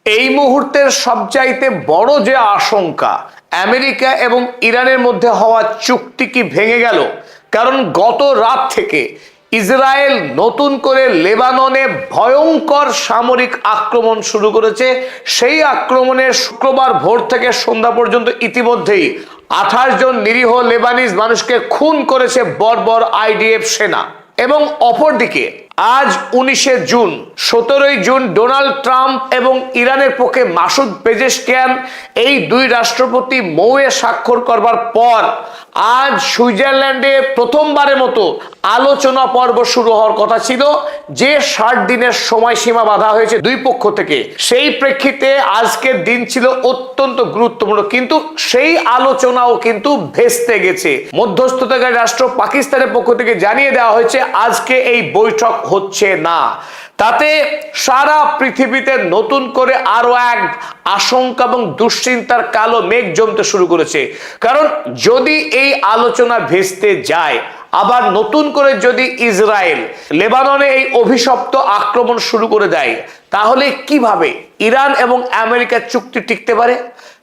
এই মুহূর্তের সবচাইতে বড় যে আশঙ্কা, আমেরিকা এবং ইরানের মধ্যে হওয়া চুক্তি কি ভেঙে গেল? কারণ গত রাত থেকে ইসরায়েল নতুন করে লেবাননে ভয়ঙ্কর সামরিক আক্রমণ শুরু করেছে। সেই আক্রমণে শুক্রবার ভোর থেকে সন্ধ্যা পর্যন্ত ইতিমধ্যেই 28 জন নিরীহ লেবানিজ মানুষকে খুন করেছে বর্বর আইডিএফ সেনা। এবং অপরদিকে আজ 19শে জুন 17ই জুন ডোনাল্ড ট্রাম্প এবং ইরানের পক্ষে মাসুদ পেজেশকিয়ান এই দুই রাষ্ট্রপতি মৌয়ে স্বাক্ষর করবার পর আজ সুইজারল্যান্ডে প্রথমবারের মতো আলোচনা পর্ব শুরু হওয়ার কথা ছিল, যে 60 দিনের সময়সীমা বাঁধা হয়েছে দুই পক্ষ থেকে। সেই প্রেক্ষিতে আজকের দিন ছিল অত্যন্ত গুরুত্বপূর্ণ, কিন্তু সেই আলোচনাও কিন্তু ভেস্তে গেছে। মধ্যস্থতাকারী রাষ্ট্র পাকিস্তানের পক্ষ থেকে জানিয়ে দেওয়া হয়েছে আজকে এই বৈঠক হচ্ছে না। তাতে সারা পৃথিবীতে নতুন করে আরো এক আশঙ্কা এবং দুশ্চিন্তার কালো মেঘ জমতে শুরু করেছে। কারণ যদি এই আলোচনা ভেস্তে যায়, আবার নতুন করে যদি ইসরায়েল লেবাননে এই অভিশপ্ত আক্রমণ শুরু করে দেয়, তাহলে কিভাবে ইরান এবং আমেরিকার চুক্তি টিকতে পারে?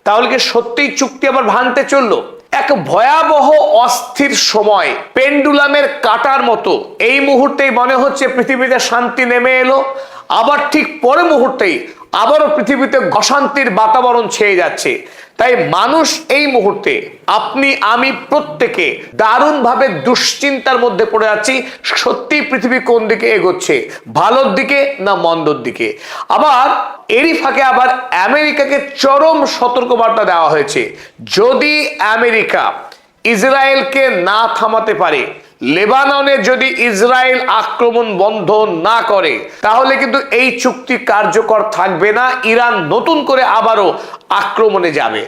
তাহলে কি সত্যিই চুক্তি আবার ভাঙতে চললো? এক ভয়াবহ অস্থির সময়, পেন্ডুলামের কাটার মতো এই মুহূর্তেই মনে হচ্ছে পৃথিবীতে শান্তি নেমে এলো, আবার ঠিক পরে মুহূর্তেই আবারও পৃথিবীতে অশান্তির বাতাবরণ ছেয়ে যাচ্ছে। তাই মানুষ এই মুহূর্তে, আপনি আমি প্রত্যেকে দারুণভাবে দুশ্চিন্তার মধ্যে পড়ে যাচ্ছি। সত্যি পৃথিবী কোন দিকে এগোচ্ছে, ভালোর দিকে না মন্দর দিকে? আবার এরই ফাঁকে আবার আমেরিকাকে চরম সতর্কবার্তা দেওয়া হয়েছে, যদি আমেরিকা ইসরায়েলকে না থামাতে পারে, লেবাননে যদি ইসরায়েল আক্রমণ বন্ধ না করে, তাহলে কিন্তু এই চুক্তি কার্যকর থাকবে না। ইরান নতুন করে আবারও আক্রমণে যাবে।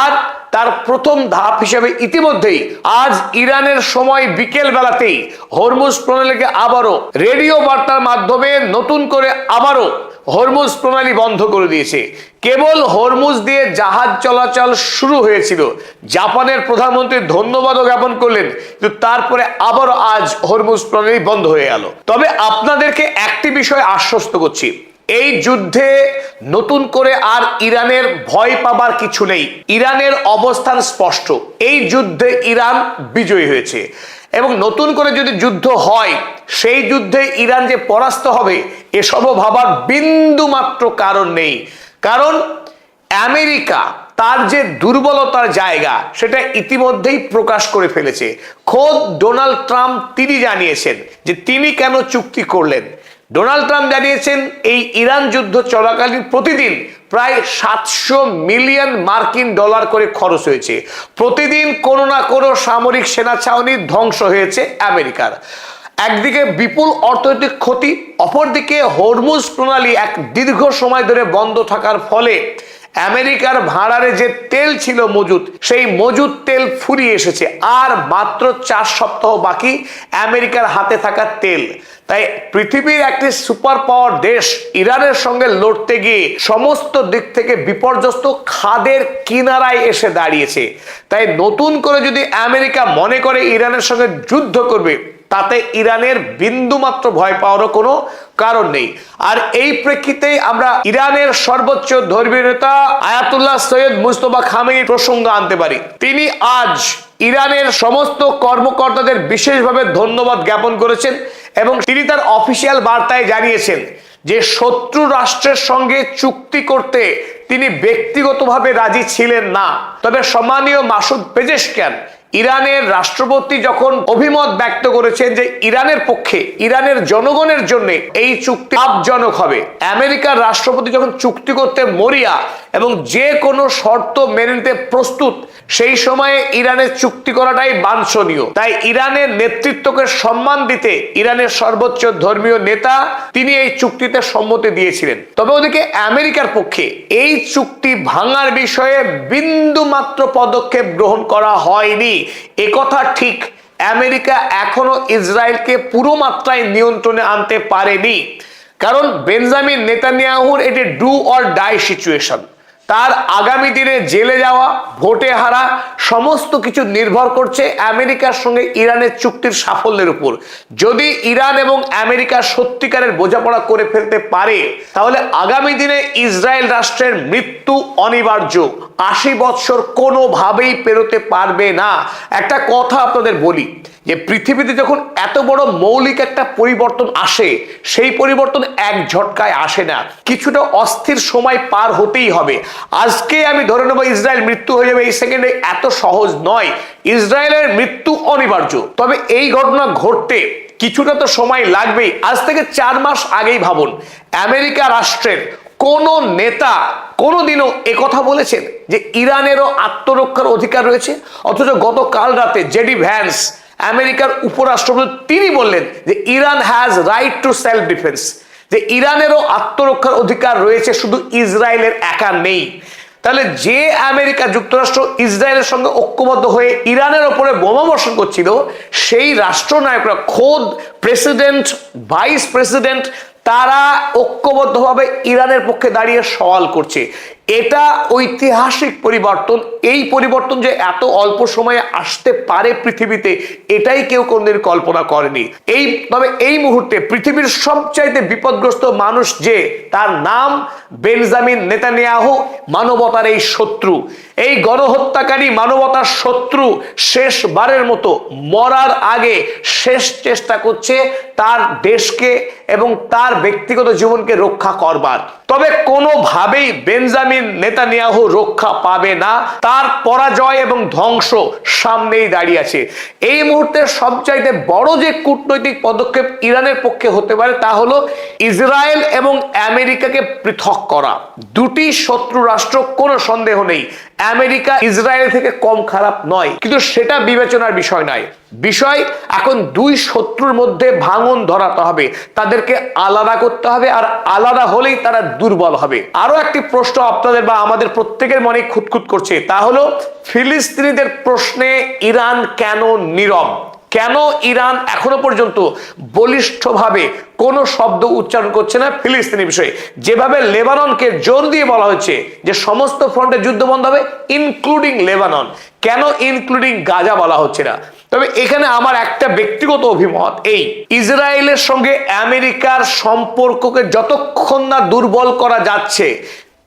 আর তার প্রথম ধাপ হিসেবে ইতিমধ্যেই আজ ইরানের সময় বিকেল বেলাতেই হরমুজ প্রণালীকে আবারও রেডিও বার্তার মাধ্যমে নতুন করে আবারও হরমুজ প্রণালী বন্ধ করে দিয়েছে। কেবল হরমুজ দিয়ে জাহাজ চলাচল শুরু হয়েছিল, জাপানের প্রধানমন্ত্রী ধন্যবাদও জ্ঞাপন করলেন, কিন্তু তারপরে আবারও আজ হরমুজ প্রণালী বন্ধ হয়ে গেল। তবে আপনাদেরকে একটি বিষয় আশ্বস্ত করছি, এই যুদ্ধে নতুন করে আর ইরানের ভয় পাবার কিছু নেই। ইরানের অবস্থান স্পষ্ট, এই যুদ্ধে ইরান বিজয়ী হয়েছে। এবং নতুন করে যদি যুদ্ধ হয়, সেই যুদ্ধে ইরান যে পরাস্ত হবে এসবও ভাবার বিন্দু মাত্র কারণ নেই। কারণ আমেরিকা তার যে দুর্বলতার জায়গা সেটা ইতিমধ্যেই প্রকাশ করে ফেলেছে। খোদ ডোনাল্ড ট্রাম্প তিনি জানিয়েছেন যে তিনি কেন চুক্তি করলেন। ডোনাল্ড ট্রাম্প জানিয়েছেন এই ইরান যুদ্ধ চলাকালীন প্রতিদিন প্রায় 700 মিলিয়ন মার্কিন ডলার করে খরচ হয়েছে। প্রতিদিন কোনো না কোনো সামরিক সেনা ছাউনি ধ্বংস হয়েছে আমেরিকার। একদিকে বিপুল অর্থনৈতিক ক্ষতি, অপরদিকে হরমুজ প্রণালী এক দীর্ঘ সময় ধরে বন্ধ থাকার ফলে আমেরিকার ভাঁড়ারে যে তেল ছিল মজুদ, সেই মজুদ তেল ফুরিয়ে এসেছে। আর মাত্র 4 সপ্তাহ বাকি আমেরিকার হাতে থাকা তেল। তাই পৃথিবীর একটি সুপার পাওয়ার দেশ ইরানের সঙ্গে লড়তে গিয়ে সমস্ত দিক থেকে বিপর্যস্ত খাদের কিনারায় এসে দাঁড়িয়েছে। তাই নতুন করে যদি আমেরিকা মনে করে ইরানের সঙ্গে যুদ্ধ করবে, তাতে ইরানের বিন্দুমাত্র ভয় পাওয়ারও কোনো কারণ নেই। আর এই প্রেক্ষিতেই আমরা ইরানের সর্বোচ্চ ধর্মীয় নেতা আয়াতুল্লাহ সৈয়দ মুজতবা খামেনি প্রসঙ্গ আনতে পারি। তিনি আজ ইরানের সমস্ত কর্মকর্তাদের বিশেষভাবে ধন্যবাদ জ্ঞাপন করেছেন এবং তিনি তার অফিসিয়াল বার্তায় জানিয়েছেন যে শত্রু রাষ্ট্রের সঙ্গে চুক্তি করতে তিনি ব্যক্তিগতভাবে রাজি ছিলেন না। তবে সম্মানীয় মাসুদ পেজেশকিয়ান ইরানের রাষ্ট্রপতি যখন অভিমত ব্যক্ত করেছেন যে ইরানের পক্ষে, ইরানের জনগণের জন্য এই চুক্তি লাভজনক হবে, আমেরিকার রাষ্ট্রপতি যখন চুক্তি করতে মরিয়া এবং যে কোনো শর্ত মেনে নিতে প্রস্তুত, সেই সময়ে ইরানের চুক্তি করাটাই বাঞ্ছনীয়। তাই ইরানের নেতৃত্বকে সম্মান দিতে ইরানের সর্বোচ্চ ধর্মীয় নেতা তিনি এই চুক্তিতে সম্মতি দিয়েছিলেন। তবে ওদিকে আমেরিকার পক্ষে এই চুক্তি ভাঙার বিষয়ে বিন্দু মাত্র পদক্ষেপ গ্রহণ করা হয়নি। একথা ঠিক, আমেরিকা এখনো ইসরায়েলকে পুরো মাত্রায় নিয়ন্ত্রণে আনতে পারেনি। কারণ বেঞ্জামিন নেতানিয়াহুর এটি ডু অর ডাই সিচুয়েশন। তার আগামী দিনে জেলে যাওয়া, ভোটে হারা সমস্ত কিছু নির্ভর করছে আমেরিকার সঙ্গে ইরানের চুক্তির সাফল্যের উপর। যদি ইরান এবং আমেরিকা সত্যিকারের বোঝাপড়া করে ফেলতে পারে, তাহলে আগামী দিনে ইসরায়েল রাষ্ট্রের মৃত্যু অনিবার্য। 80 বৎসর কোনোভাবেই পেরোতে পারবে না। একটা কথা আপনাদের বলি, যে পৃথিবীতে যখন এত বড় মৌলিক একটা পরিবর্তন আসে, সেই পরিবর্তন এক ঝটকায় আসে না, কিছুটা অস্থির সময় পার হতেই হবে। আজকে আমি ধরে নেব ইসরায়েল মৃত্যু হয়ে যাবে এই সেকেন্ডে, এত সহজ নয়। ইসরায়েলের মৃত্যু অনিবার্য, তবে এই ঘটনা ঘটতে কিছুটা তো সময় লাগবেই। আজ থেকে 4 মাস আগেই ভাবুন, আমেরিকা রাষ্ট্রের কোন নেতা কোনোদিনও একথা বলেছেন যে ইরানেরও আত্মরক্ষার অধিকার রয়েছে? অথচ গতকাল রাতে জেডি ভ্যান্স, আমেরিকার উপরাষ্ট্রপতি, তিনি বললেন যে Iran has right two self defence, যে ইরানেরও আত্মরক্ষার অধিকার রয়েছে, শুধু ইসরায়েলের একা নেই। তাহলে যে আমেরিকা যুক্তরাষ্ট্র ইসরায়েলের সঙ্গে ঐক্যবদ্ধ হয়ে ইরানের ওপরে বোমা বর্ষণ করছিল, সেই রাষ্ট্রনায়করা, খোদ প্রেসিডেন্ট, ভাইস প্রেসিডেন্ট, তারা ঐক্যবদ্ধভাবে ইরানের পক্ষে দাঁড়িয়ে সওয়াল করছে। এটা ঐতিহাসিক পরিবর্তন। এই পরিবর্তন যে এত অল্প সময়ে আসতে পারে পৃথিবীতে, এটাই কেউ কোনদিন কল্পনা করেনি। তবে এই মুহূর্তে পৃথিবীর সবচাইতে বিপদগ্রস্ত মানুষ যে, তার নাম বেঞ্জামিন নেতানিয়াহু, মানবতার এই শত্রু, এই গণহত্যাকারী মানবতার শত্রু শেষবারের মতো মরার আগে শেষ চেষ্টা করছে তার দেশকে এবং তার ব্যক্তিগত জীবনকে রক্ষা করবার। তবে কোনোভাবেই বেঞ্জামিন নেতানিয়াহু রক্ষা পাবে না। তার পরাজয় এবং ধ্বংস সামনেই দাঁড়িয়ে আছে। এই মুহূর্তে সবচাইতে বড় যে কূটনৈতিক পদক্ষেপ ইরানের পক্ষে হতে পারে, তা হলো ইসরায়েল এবং আমেরিকাকে পৃথক করা। দুটি শত্রু রাষ্ট্র, কোনো সন্দেহ নেই, আমেরিকা ইসরায়েল থেকে কম খারাপ নয়, কিন্তু সেটা বিবেচনার বিষয় নয়। বিষয় এখন দুই শত্রুর মধ্যে ভাঙন ধরাতে হবে, তাদেরকে আলাদা করতে হবে, আর আলাদা হলেই তারা দুর্বল হবে। আরো একটি প্রশ্ন আপনাদের বা আমাদের প্রত্যেকের মনে খুঁতখুঁত করছে, তা হলো ফিলিস্তিনিদের প্রশ্নে ইরান কেন নীরব? কেন ইরান এখনো পর্যন্ত বলিষ্ঠভাবে কোনো শব্দ উচ্চারণ করছে না ফিলিস্তিনি বিষয়ে? যেভাবে লেবাননকে জোর দিয়ে বলা হচ্ছে যে সমস্ত ফ্রন্টে যুদ্ধ বন্ধ হবে, ইনক্লুডিং লেবানন, কেন ইনক্লুডিং গাজা বলা হচ্ছে না? তবে এখানে আমার একটা ব্যক্তিগত অভিমত, এই ইসরায়েলের সঙ্গে আমেরিকার সম্পর্ককে যতক্ষণ না দুর্বল করা যাচ্ছে,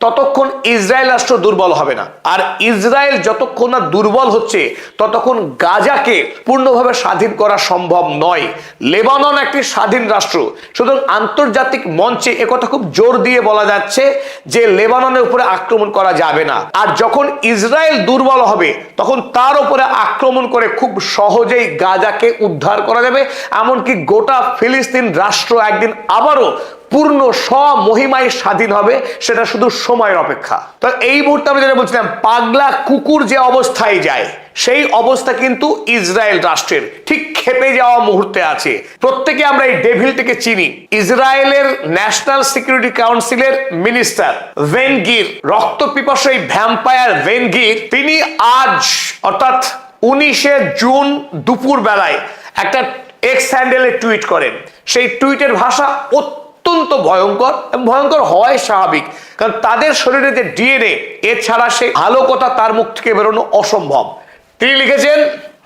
ততক্ষণ ইসরায়েল রাষ্ট্র দুর্বল হবে না। আর ইসরায়েল যতক্ষণ না দুর্বল হচ্ছে, ততক্ষণ গাজাকে পূর্ণভাবে স্বাধীন করা সম্ভব নয়। লেবানন একটি স্বাধীন রাষ্ট্র, সুতরাং আন্তর্জাতিক মঞ্চে একথা খুব জোর দিয়ে বলা যাচ্ছে যে লেবাননের উপরে আক্রমণ করা যাবে না। আর যখন ইসরায়েল দুর্বল হবে, তখন তার উপরে আক্রমণ করে খুব সহজেই গাজাকে উদ্ধার করা যাবে। এমনকি গোটা ফিলিস্তিন রাষ্ট্র একদিন আবারও পূর্ণ স্বমহিমায় স্বাধীন হবে, সেটা শুধু সময়ের অপেক্ষা। তো এই মুহূর্তে আমি যেটা বলছিলাম, পাগলা কুকুর যে অবস্থায় যায়, সেই অবস্থা কিন্তু ইসরায়েল রাষ্ট্রের ঠিক খেপে যাওয়া মুহূর্তে আছে। প্রত্যেকে আমরা এই ডেভিলটিকে চিনি। ইসরায়েলের ন্যাশনাল সিকিউরিটি কাউন্সিলের মিনিস্টার বেন গভির, রক্তপিপাসু এই ভ্যাম্পায়ার বেন গভির, তিনি আজ অর্থাৎ 19শে জুন দুপুর বেলায় একটা এক্স হ্যান্ডেলে টুইট করেন। সেই টুইটের ভাষা অত্যন্ত ভয়ঙ্কর, এবং ভয়ঙ্কর হওয়াই স্বাভাবিক, কারণ তাদের শরীরে যে ডিএনএ, এছাড়া সে ভালো কথা তার মুখ থেকে বেরোনো অসম্ভব। তিনি লিখেছেন,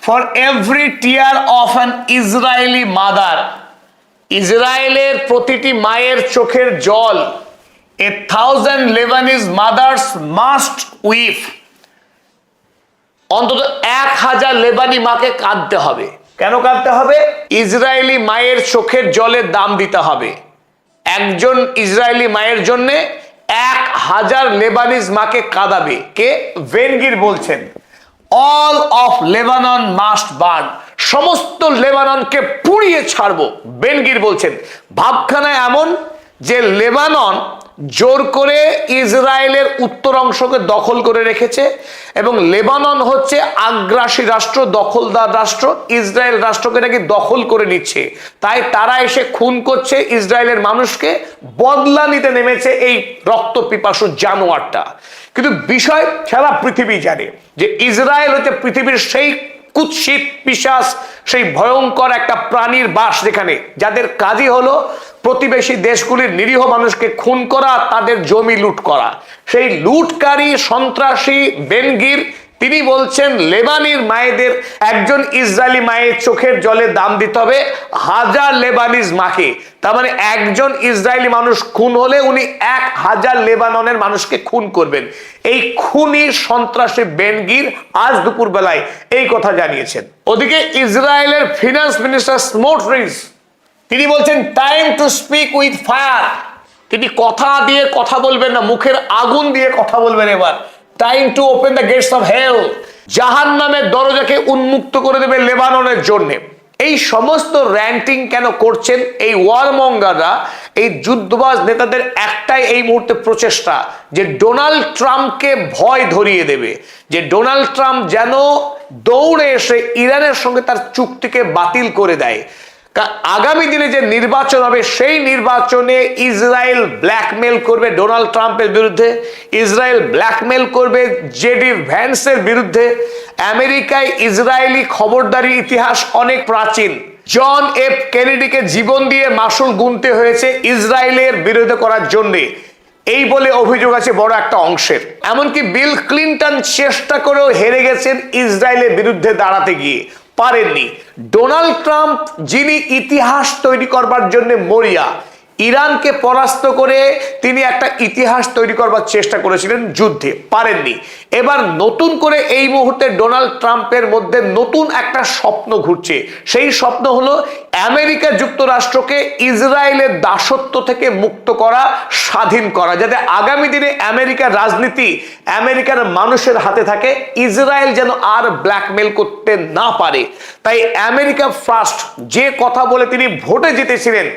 for every tear of an Israeli mother, ইসরায়েলের প্রতিটি মায়ের চোখের জল, 1000 লেবানিজ মাদার্স মাস্ট উইপ, অন্তত 1000 লেবানি মাকে কাঁদতে হবে। কেন কাঁদতে হবে? ইসরায়েলি মায়ের চোখের জলের দাম দিতে হবে। একজন ইসরায়েলি মায়ের জন্য 1000 লেবানিজ মাকে কাঁদাবে। কে? বেন গভির বলছেন, all of Lebanon must burn, সমস্ত লেবাননকে পুড়িয়ে ছাড়বো, বেন গভির বলছেন। ভাবখানা এমন যে লেবানন জোর করে ইসরায়েলের উত্তর অংশকে দখল করে রেখেছে, এবং লেবানন হচ্ছে আগ্রাসী রাষ্ট্র, দখলদার রাষ্ট্র, ইসরায়েল রাষ্ট্রকে নাকি দখল করে নিচ্ছে। তাই তারা এসে খুন করছে ইসরায়েলের মানুষকে, বদলা নিতে নেমেছে এই রক্তপিপাসু জানোয়ারটা। কিন্তু বিষয় সারা পৃথিবী জানে যে ইসরায়েল হচ্ছে পৃথিবীর সেই কুৎসিত পিশাচ, সেই ভয়ঙ্কর একটা প্রাণীর বাস যেখানে, যাদের কাজই হলো প্রতিবেশী দেশগুলির নিরীহ মানুষকে খুন করা, তাদের জমি লুট করা। সেই লুটকারী সন্ত্রাসী বেন গির তিনি বলছেন লেবানির মায়েদের একজন ইসরায়েলি মায়ের চোখের জলে দাম দিতে হবে 1000 লেবানিজ মাকে। তার মানে একজন ইসরায়েলি মানুষ খুন হলে উনি 1000 লেবাননের মানুষকে খুন করবেন। এই খুনি সন্ত্রাসী বেন গির আজ দুপুর বেলায় এই কথা জানিয়েছেন। ওদিকে ইসরায়েলের ফিনান্স মিনিস্টার স্মোটরিচ তিনি বলছেন time to speak with fire. তিনি কথা দিয়ে কথা বলবেন না, মুখের আগুন দিয়ে কথা বলবেন। এবার time to open the gates of hell, জাহান্নামের দরজাকে উন্মুক্ত করে দেবে লেবাননের জন্য। এই সমস্ত র্যান্টিং কেন করছেন এই ওয়ারমঙ্গাররা? এই যুদ্ধবাজ নেতাদের একটাই এই মুহূর্তে প্রচেষ্টা, যে ডোনাল্ড ট্রাম্পকে ভয় ধরিয়ে দেবে, যে ডোনাল্ড ট্রাম্প যেন দৌড়ে এসে ইরানের সঙ্গে তার চুক্তিকে বাতিল করে দেয়। আগামী দিনে যে নির্বাচন হবে সেই নির্বাচনে ইসরায়েল ব্ল্যাকমেল করবে ডোনাল্ড ট্রাম্পের বিরুদ্ধে, ইসরায়েল ব্ল্যাকমেল করবে জেডি ভ্যান্সের বিরুদ্ধে। আমেরিকায় ইসরায়েলি খবরদারির ইতিহাস অনেক প্রাচীন। জন এফ কেনেডিকে জীবন দিয়ে মাসুল গুনতে হয়েছে ইসরায়েলের বিরোধিতা করার জন্য, এই বলে অভিযোগ আছে বড় একটা অংশের। এমনকি বিল ক্লিন্টন চেষ্টা করেও হেরে গেছেন ইসরায়েলের বিরুদ্ধে দাঁড়াতে গিয়ে, পারেননি। ডোনাল্ড ট্রাম্প যিনি ইতিহাস তৈরি করবার জন্য মরিয়া, ইরানকে পরাস্ত করে তিনি একটা ইতিহাস তৈরি করবার চেষ্টা করেছিলেন যুদ্ধে, পারেননি। এবার নতুন করে এই মুহূর্তে ডোনাল্ড ট্রাম্পের মধ্যে নতুন একটা স্বপ্ন ঘুরছে। সেই স্বপ্ন হলো আমেরিকা যুক্তরাষ্ট্রকে ইসরায়েলের দাসত্ব থেকে মুক্ত করা, স্বাধীন করা, যাতে আগামী দিনে আমেরিকার রাজনীতি আমেরিকার মানুষের হাতে থাকে, ইসরায়েল যেন আর ব্ল্যাকমেল করতে না পারে। তাই আমেরিকা ফার্স্ট যে কথা বলে তিনি ভোটে জিতেছিলেন,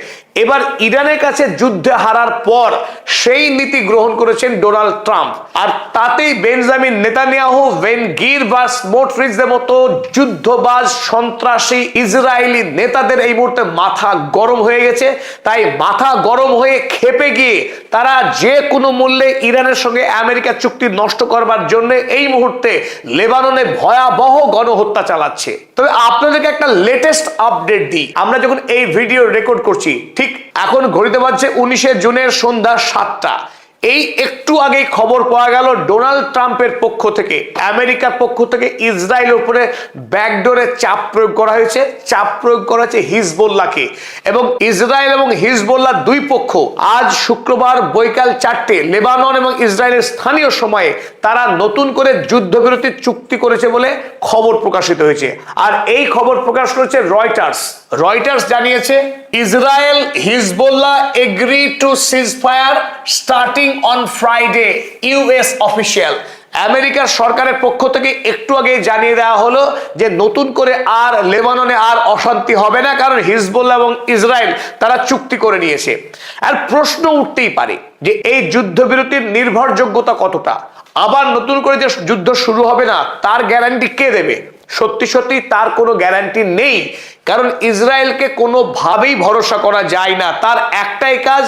এবার ইরানের কাছে যুদ্ধে হারার পর সেই নীতি গ্রহণ করেছেন ডোনাল্ড ট্রাম্প। আর তাতেই বেঞ্জামিন নেতানিয়াহু, বেন গির বা স্মোটরিচদের মতো যুদ্ধবাজ সন্ত্রাসী ইসরায়েলি নেতাদের এই মুহূর্তে মাথা গরম হয়ে গেছে। তাই মাথা গরম হয়ে খেপে গিয়ে তারা যে কোনো মূল্যে ইরানের সঙ্গে আমেরিকা চুক্তি নষ্ট করবার জন্য এই মুহূর্তে লেবাননে ভয়াবহ গণহত্যা চালাচ্ছে। তবে আপনাদেরকে একটা লেটেস্ট আপডেট দিই। আমরা যখন এই ভিডিও রেকর্ড করছি ঠিক এখন ঘড়িতে বাজছে 19শে জুনের সন্ধ্যা 7টা। এই একটু আগেই খবর পাওয়া গেল ডোনাল্ড ট্রাম্পের পক্ষ থেকে, আমেরিকার পক্ষ থেকে ইসরায়েলের উপরে ব্যাকডোরে চাপ প্রয়োগ করা হয়েছে। চাপ প্রয়োগ করা হয়েছে হিজবুল্লাহকে, এবং ইসরায়েল এবং হিজবুল্লাহ দুই পক্ষ আজ শুক্রবার বৈকাল 4টে লেবানন এবং ইসরায়েলের স্থানীয় সময়ে তারা নতুন করে যুদ্ধবিরতি চুক্তি করেছে বলে খবর প্রকাশিত হয়েছে। আর এই খবর প্রকাশ করেছে রয়টার্স জানিয়েছে Israel Hezbollah agree to ceasefire starting on Friday, US official. আমেরিকার সরকারের পক্ষ থেকে একটু আগে জানিয়ে দেওয়া হলো যে নতুন করে আর লেবাননে আর অশান্তি হবে না, কারণ হিজবুল্লাহ এবং ইসরায়েল তারা চুক্তি করে নিয়েছে। আর প্রশ্ন উঠতেই পারে যে এই যুদ্ধবিরতির নির্ভরযোগ্যতা কতটা, আবার নতুন করে যে যুদ্ধ শুরু হবে না তার গ্যারান্টি কে দেবে? সত্যি সত্যি তার কোনো গ্যারান্টি নেই, কারণ ইসরায়েলকে কোনোভাবেই ভরসা করা যায় না। তার একটাই কাজ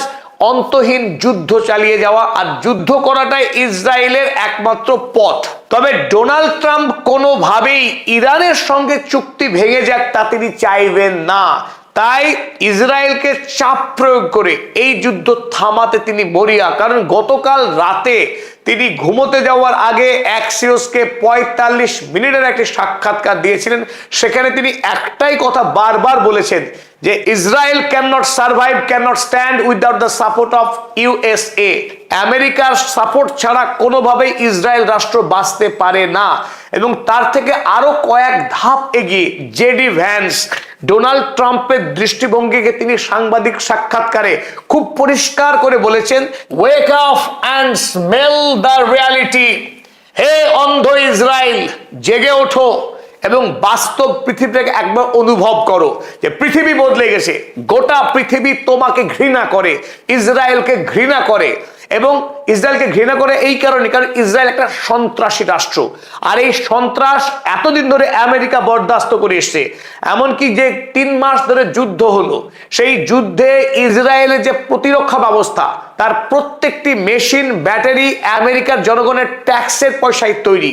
অন্তহীন যুদ্ধ চালিয়ে যাওয়া, আর যুদ্ধ করাটাই ইসরায়েলের একমাত্র পথ। তবে ডোনাল্ড ট্রাম্প কোনোভাবেই ইরানের সঙ্গে চুক্তি ভেঙে যাক তা তিনি চাইবেন না। তাই ইসরায়েলকে চাপ প্রয়োগ করে এই যুদ্ধ থামাতে তিনি মরিয়া। কারণ গতকাল রাতে তিনি ঘুমোতে যাওয়ার আগে অ্যাক্সিওসকে 45 মিনিটের একটি সাক্ষাৎকার দিয়েছিলেন। সেখানে তিনি একটাই কথা বারবার বলেছেন যে Israel can not survive, can not stand without the support of USA. আমেরিকার সাপোর্ট ছাড়া কোনোভাবেই ইসরায়েল রাষ্ট্র বাঁচতে পারে না। এবং তার থেকে আরো কয়েক ধাপ এগিয়ে জেডি ভ্যান্স ডোনাল্ড ট্রাম্পের দৃষ্টিভঙ্গিকে তিনি সাংবাদিক সাক্ষাৎকারে খুব পরিষ্কার করে বলেছেন, wake up and smell the reality. হে অন্ধ ইসরায়েল, জেগে ওঠো এবং বাস্তব পৃথিবীটাকে একবার অনুভব করো যে পৃথিবী বদলে গেছে। গোটা পৃথিবী তোমাকে ঘৃণা করে, ইসরায়েলকে ঘৃণা করে। এবং ইসরায়েলকে ঘৃণা করে এই কারণে, কারণ ইসরায়েল একটা সন্ত্রাসী রাষ্ট্র। আর এই সন্ত্রাস এতদিন ধরে আমেরিকা বরদাস্ত করে এসছে। এমনকি যে 3 মাস ধরে যুদ্ধ হলো, সেই যুদ্ধে ইসরায়েলের যে প্রতিরক্ষা ব্যবস্থা তার প্রত্যেকটি মেশিন, ব্যাটারি আমেরিকার জনগণের ট্যাক্সের পয়সায় তৈরি।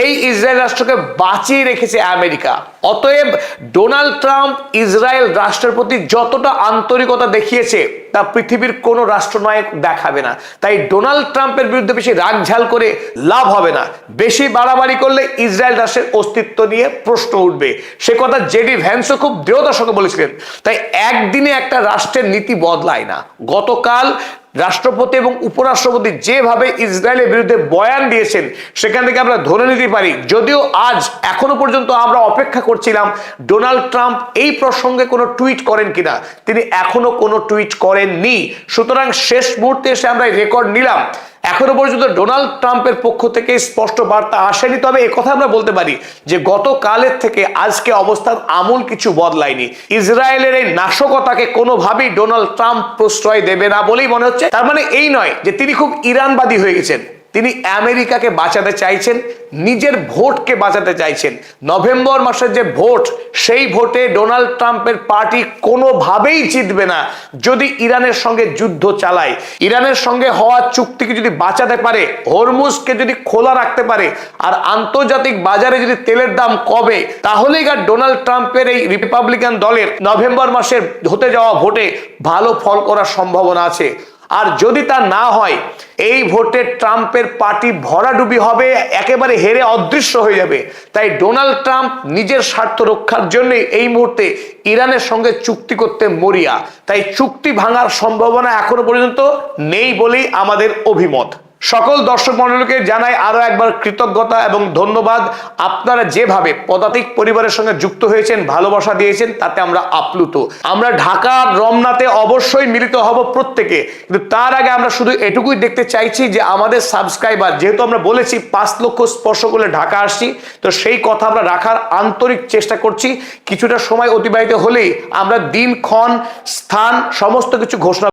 এই ইসরায়েল রাষ্ট্রকে বাঁচিয়ে রেখেছে আমেরিকা। অতএব ডোনাল্ড ট্রাম্প ইসরায়েল রাষ্ট্রের প্রতি যতটা আন্তরিকতা দেখিয়েছে তা পৃথিবীর কোনো রাষ্ট্রনায়ক দেখাবে না। তাই ডোনাল্ড ট্রাম্পের বিরুদ্ধে বেশি রাগঝাল করে লাভ হবে না। বেশি বাড়াবাড়ি করলে ইসরায়েল রাষ্ট্রের অস্তিত্ব নিয়ে প্রশ্ন উঠবে। সে কথা জেডি ভ্যান্সও খুব দৃঢ়তার সঙ্গে বলেছিলেন। তাই একদিনে একটা রাষ্ট্রের নীতি বদলায় না। গতকাল রাষ্ট্রপতি এবং উপরাষ্ট্রপতি যেভাবে ইসরায়েলের বিরুদ্ধে বয়ান দিয়েছেন সেখান থেকে আমরা ধরে নিতে পারি, যদিও আজ এখনো পর্যন্ত আমরা অপেক্ষা করছিলাম ডোনাল্ড ট্রাম্প এই প্রসঙ্গে কোনো টুইট করেন কিনা, তিনি এখনো কোনো টুইট করেননি। সুতরাং শেষ মুহূর্তে এসে আমরা রেকর্ড নিলাম, এখনো পর্যন্ত ডোনাল্ড ট্রাম্পের পক্ষ থেকে স্পষ্ট বার্তা আসেনি। তবে কথা আমরা বলতে পারি যে গতকালের থেকে আজকে অবস্থান আমূল কিছু বদলায়নি। ইসরায়েলের এই নাশকতাকে কোনোভাবেই ডোনাল্ড ট্রাম্প প্রশ্রয় দেবে না বলেই মনে হচ্ছে। তার মানে এই নয় যে তিনি খুব ইরানবাদী হয়ে গেছেন, তিনি আমেরিকাকে বাঁচাতে চাইছেন, নিজের ভোটকে বাঁচাতে চাইছেন। নভেম্বর মাসের যে ভোট, সেই ভোটে ডোনাল্ড ট্রাম্পের পার্টি কোনোভাবেই জিতবে না যদি ইরানের সঙ্গে যুদ্ধ চালায়। ইরানের সঙ্গে হওয়া চুক্তিকে যদি বাঁচাতে পারে, হরমুজকে যদি খোলা রাখতে পারে, আর আন্তর্জাতিক বাজারে যদি তেলের দাম কমে, তাহলেই ডোনাল্ড ট্রাম্পের এই রিপাবলিকান দলের নভেম্বর মাসের হতে যাওয়া ভোটে ভালো ফল করার সম্ভাবনা আছে। আর যদি তা না হয়, এই ভোটে ট্রাম্পের পার্টি ভরাডুবি হবে, একেবারে হেরে অদৃশ্য হয়ে যাবে। তাই ডোনাল্ড ট্রাম্প নিজের স্বার্থ রক্ষার জন্য এই মুহূর্তে ইরানের সঙ্গে চুক্তি করতে মরিয়া। তাই চুক্তি ভাঙার সম্ভাবনা এখনো পর্যন্ত নেই বলেই আমাদের অভিমত। সকল দর্শক মণ্ডলীকে জানাই আরো একবার কৃতজ্ঞতা এবং ধন্যবাদ। আপনারা যেভাবে পদাতিক পরিবারের সঙ্গে যুক্ত হয়েছেন, ভালোবাসা দিয়েছেন, তাতে আমরা আপ্লুত। আমরা ঢাকার রমনাতে অবশ্যই মিলিত হব প্রত্যেকে, কিন্তু তার আগে আমরা শুধু এটুকুই দেখতে চাইছি যে আমাদের সাবস্ক্রাইবার, যেহেতু আমরা বলেছি 5 লক্ষ স্পর্শ করলে ঢাকা আসছি, তো সেই কথা আমরা রাখার আন্তরিক চেষ্টা করছি। কিছুটা সময় অতিবাহিত হলেই আমরা দিন, ক্ষণ, স্থান সমস্ত কিছু ঘোষণা